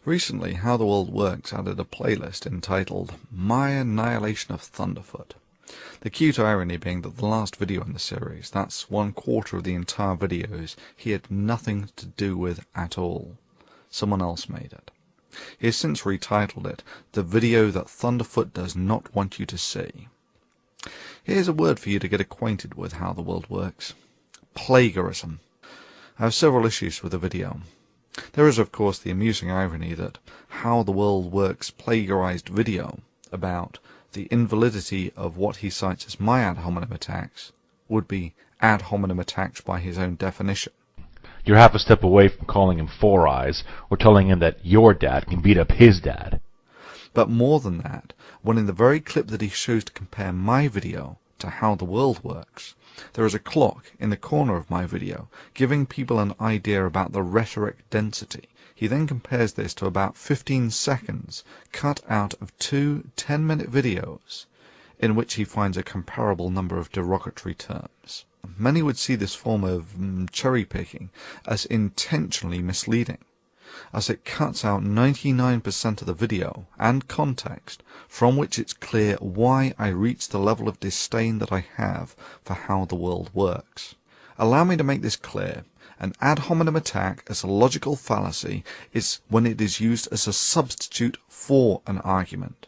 Recently, How the World Works added a playlist entitled My Annihilation of Thunderfoot. The cute irony being that the last video in the series, that's 1/4 of the entire videos, he had nothing to do with at all. Someone else made it. He has since retitled it, The Video That Thunderfoot Does Not Want You to See. Here's a word for you to get acquainted with How the World Works. Plagiarism. I have several issues with the video. There is, of course, the amusing irony that How the World Works plagiarized video about the invalidity of what he cites as my ad hominem attacks would be ad hominem attacks by his own definition. You're half a step away from calling him Four Eyes or telling him that your dad can beat up his dad. But more than that, when in the very clip that he shows to compare my video to How the World Works, there is a clock in the corner of my video giving people an idea about the rhetoric density. He then compares this to about 15 seconds cut out of two 10-minute videos in which he finds a comparable number of derogatory terms. Many would see this form of cherry-picking as intentionally misleading, as it cuts out 99% of the video and context from which it's clear why I reach the level of disdain that I have for How the World Works. Allow me to make this clear. An ad hominem attack as a logical fallacy is when it is used as a substitute for an argument.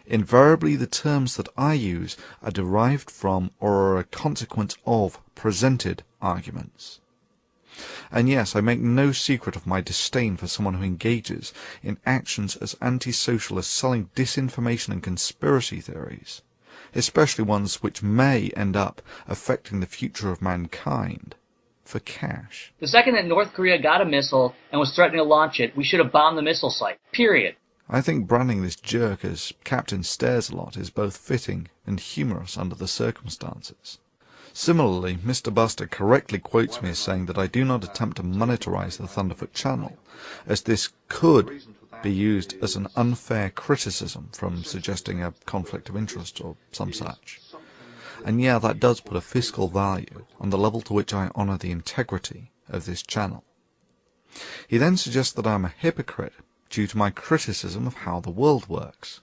Invariably the terms that I use are derived from or are a consequence of presented arguments. And yes, I make no secret of my disdain for someone who engages in actions as antisocial as selling disinformation and conspiracy theories, especially ones which may end up affecting the future of mankind, for cash. The second that North Korea got a missile and was threatening to launch it, we should have bombed the missile site. Period. I think branding this jerk as Captain Stares-a-Lot is both fitting and humorous under the circumstances. Similarly, Mr. Buster correctly quotes me as saying that I do not attempt to monetize the Thunderfoot channel, as this could be used as an unfair criticism from suggesting a conflict of interest or some such. And yeah, that does put a fiscal value on the level to which I honour the integrity of this channel. He then suggests that I am a hypocrite due to my criticism of How the World Works.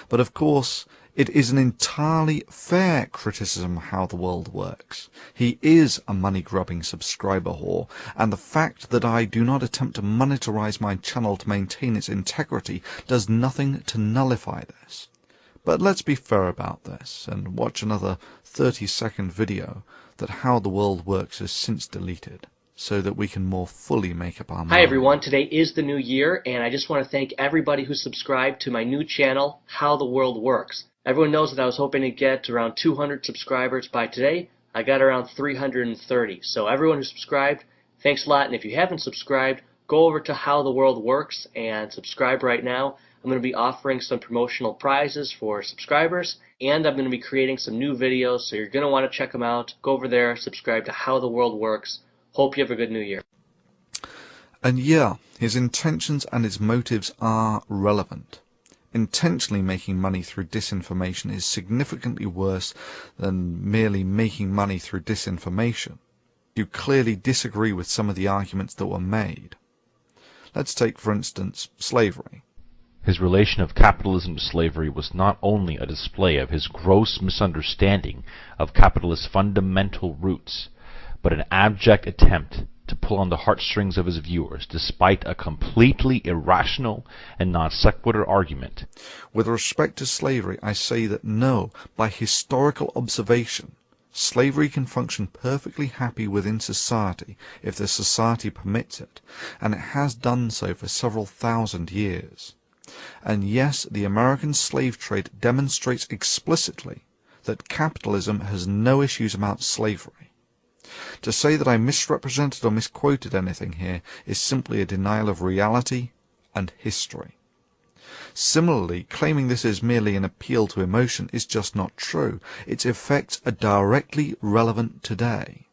But of course, it is an entirely fair criticism of How the World Works. He is a money-grubbing subscriber whore, and the fact that I do not attempt to monetize my channel to maintain its integrity does nothing to nullify this. But let's be fair about this, and watch another 30-second video that How the World Works has since deleted, so that we can more fully make up our mind. Hi everyone, today is the new year, and I just want to thank everybody who subscribed to my new channel, How the World Works. Everyone knows that I was hoping to get around 200 subscribers by today. I got around 330. So everyone who subscribed, thanks a lot. And if you haven't subscribed, go over to How the World Works and subscribe right now. I'm going to be offering some promotional prizes for subscribers, and I'm going to be creating some new videos, so you're going to want to check them out. Go over there, subscribe to How the World Works. Hope you have a good new year. And yeah, his intentions and his motives are relevant. Intentionally making money through disinformation is significantly worse than merely making money through disinformation. You clearly disagree with some of the arguments that were made. Let's take, for instance, slavery. His relation of capitalism to slavery was not only a display of his gross misunderstanding of capitalist fundamental roots, but an abject attempt to pull on the heartstrings of his viewers, despite a completely irrational and non sequitur argument. With respect to slavery, I say that no, by historical observation, slavery can function perfectly happy within society if the society permits it, and it has done so for several thousand years. And yes, the American slave trade demonstrates explicitly that capitalism has no issues about slavery. To say that I misrepresented or misquoted anything here is simply a denial of reality and history. Similarly, claiming this is merely an appeal to emotion is just not true. Its effects are directly relevant today.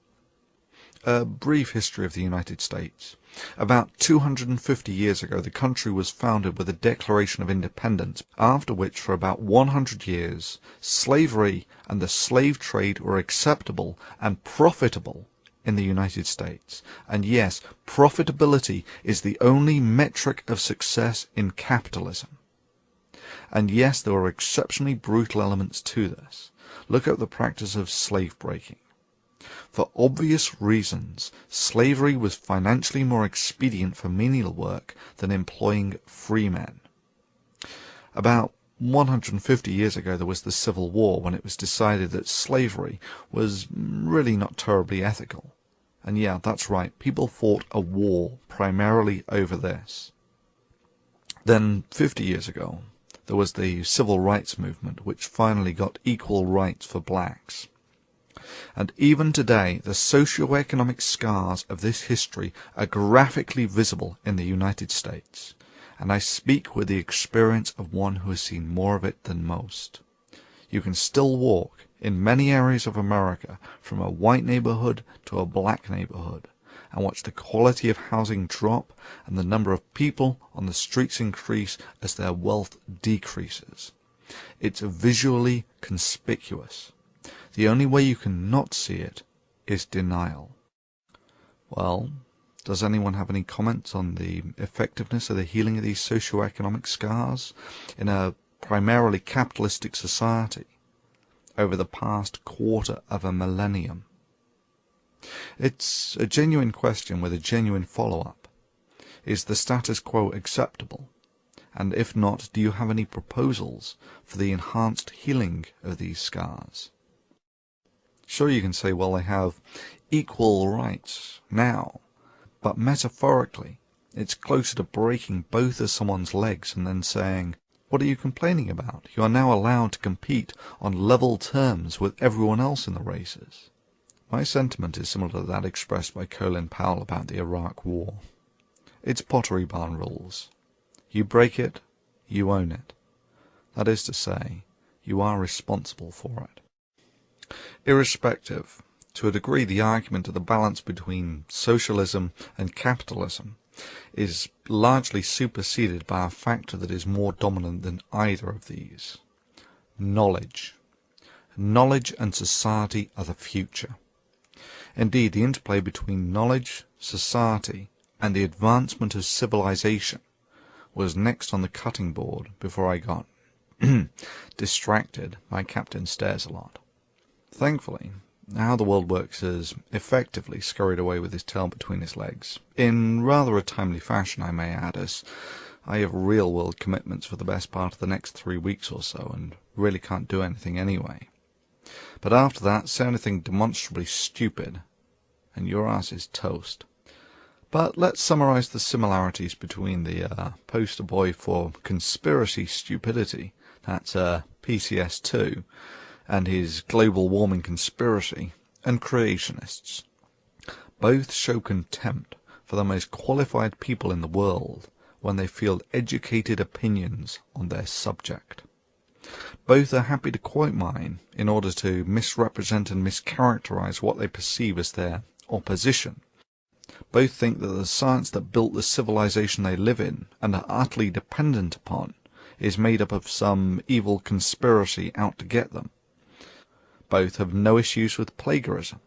A brief history of the United States. About 250 years ago, the country was founded with a Declaration of Independence, after which, for about 100 years, slavery and the slave trade were acceptable and profitable in the United States. And yes, profitability is the only metric of success in capitalism. And yes, there are exceptionally brutal elements to this. Look at the practice of slave breaking. For obvious reasons, slavery was financially more expedient for menial work than employing free men. About 150 years ago there was the Civil War, when it was decided that slavery was really not terribly ethical. And yeah, that's right, people fought a war primarily over this. Then 50 years ago there was the Civil Rights Movement, which finally got equal rights for blacks. And even today, the socio-economic scars of this history are graphically visible in the United States. And I speak with the experience of one who has seen more of it than most. You can still walk in many areas of America from a white neighborhood to a black neighborhood and watch the quality of housing drop and the number of people on the streets increase as their wealth decreases. It's visually conspicuous. The only way you can not see it is denial. Well, does anyone have any comments on the effectiveness of the healing of these socio-economic scars in a primarily capitalistic society over the past quarter of a millennium? It's a genuine question with a genuine follow-up. Is the status quo acceptable? And if not, do you have any proposals for the enhanced healing of these scars? Sure, you can say, well, they have equal rights now, but metaphorically, it's closer to breaking both of someone's legs and then saying, what are you complaining about? You are now allowed to compete on level terms with everyone else in the races. My sentiment is similar to that expressed by Colin Powell about the Iraq War. It's Pottery Barn rules. You break it, you own it. That is to say, you are responsible for it. Irrespective, to a degree, the argument of the balance between socialism and capitalism is largely superseded by a factor that is more dominant than either of these: knowledge. Knowledge and society are the future. Indeed, the interplay between knowledge, society, and the advancement of civilization was next on the cutting board before I got distracted by Captain Stairs-a-Lot. Thankfully, How the World Works has effectively scurried away with his tail between his legs, in rather a timely fashion, I may add, as I have real-world commitments for the best part of the next 3 weeks or so, and really can't do anything anyway. But after that, say anything demonstrably stupid, and your ass is toast. But let's summarize the similarities between the poster boy for conspiracy stupidity, that's PCS2, and his global warming conspiracy, and creationists. Both show contempt for the most qualified people in the world when they field educated opinions on their subject. Both are happy to quote mine in order to misrepresent and mischaracterize what they perceive as their opposition. Both think that the science that built the civilization they live in and are utterly dependent upon is made up of some evil conspiracy out to get them. Both have no issues with plagiarism.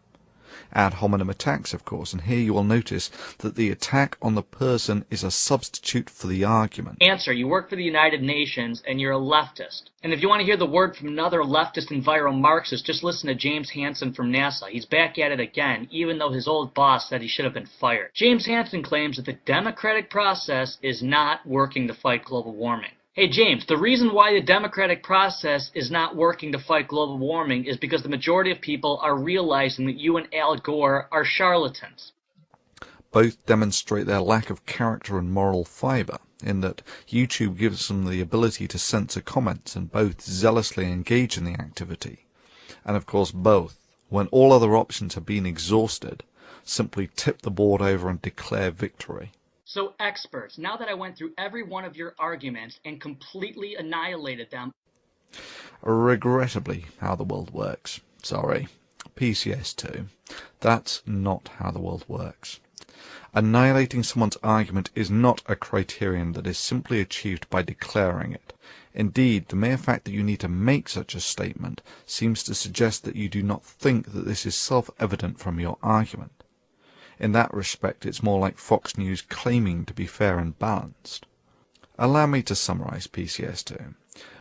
Ad hominem attacks, of course, and here you will notice that the attack on the person is a substitute for the argument. Answer: you work for the United Nations and you're a leftist. And if you want to hear the word from another leftist enviro-Marxist, just listen to James Hansen from NASA. He's back at it again, even though his old boss said he should have been fired. James Hansen claims that the democratic process is not working to fight global warming. Hey James, the reason why the democratic process is not working to fight global warming is because the majority of people are realizing that you and Al Gore are charlatans. Both demonstrate their lack of character and moral fiber, in that YouTube gives them the ability to censor comments, and both zealously engage in the activity. And of course both, when all other options have been exhausted, simply tip the board over and declare victory. So experts, now that I went through every one of your arguments and completely annihilated them... Regrettably, how the world works. Sorry. PCS2. That's not how the world works. Annihilating someone's argument is not a criterion that is simply achieved by declaring it. Indeed, the mere fact that you need to make such a statement seems to suggest that you do not think that this is self-evident from your argument. In that respect, it's more like Fox News claiming to be fair and balanced. Allow me to summarize PCS2.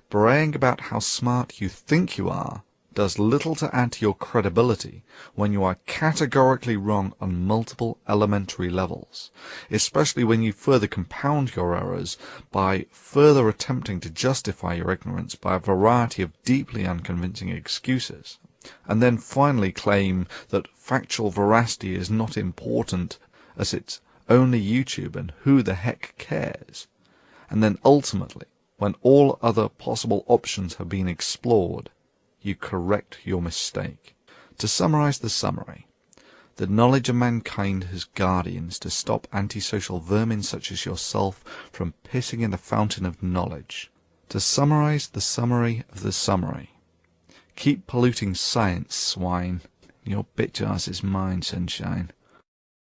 Braying about how smart you think you are does little to add to your credibility when you are categorically wrong on multiple elementary levels, especially when you further compound your errors by further attempting to justify your ignorance by a variety of deeply unconvincing excuses, and then finally claim that factual veracity is not important as it's only YouTube and who the heck cares, and then ultimately, when all other possible options have been explored, you correct your mistake. To summarize the summary, the knowledge of mankind has guardians to stop antisocial vermin such as yourself from pissing in the fountain of knowledge. To summarize the summary of the summary, keep polluting science, swine. Your bitch ass is mine, sunshine.